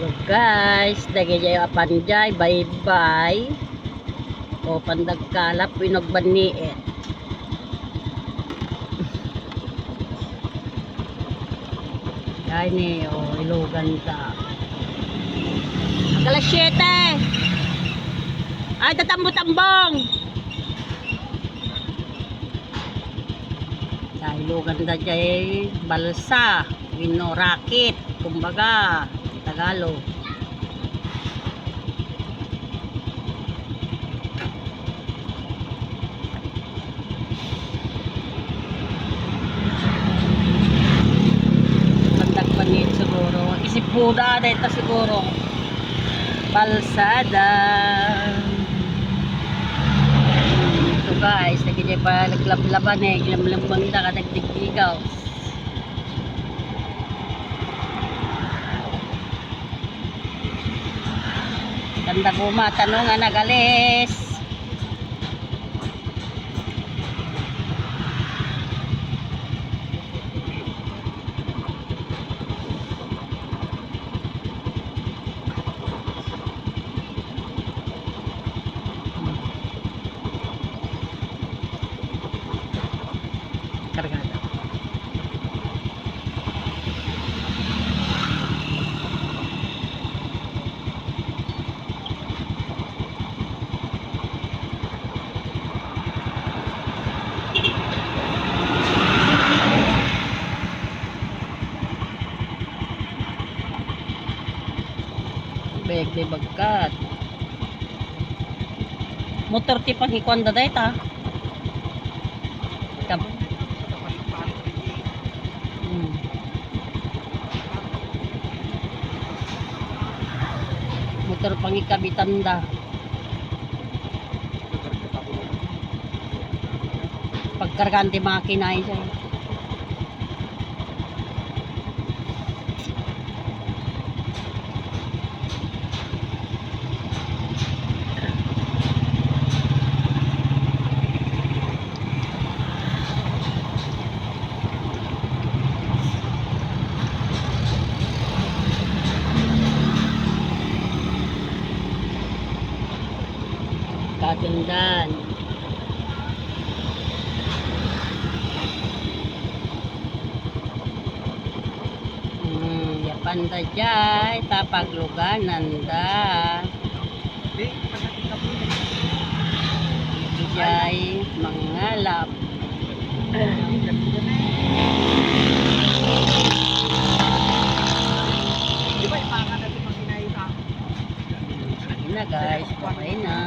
Hello guys, dagay panjay, bye bye. O pandagkalap pinog baniit. Ay ni o ilugan ta. Alas 7. Ay tatambo-tambong. Sa ilugan ta jay balsa, winorakit, kumbaga Tagalog. Bandag panit siguro. Isip buda dito siguro. Balsada. Ito guys, nagigay pa naglablaban eh. Ginamlambang na kadagdigigaw. Ganda guma, tanong nga nagalis. Kargada. Beg de bagkat. Motor ti pangikuan da dayta. Kam. Motor pangikabitan da. Pagkargaan ti makina siya. Kagandan. Yapan da jay tapagluganan da. Jay mangalap. Sige na guys, bye na.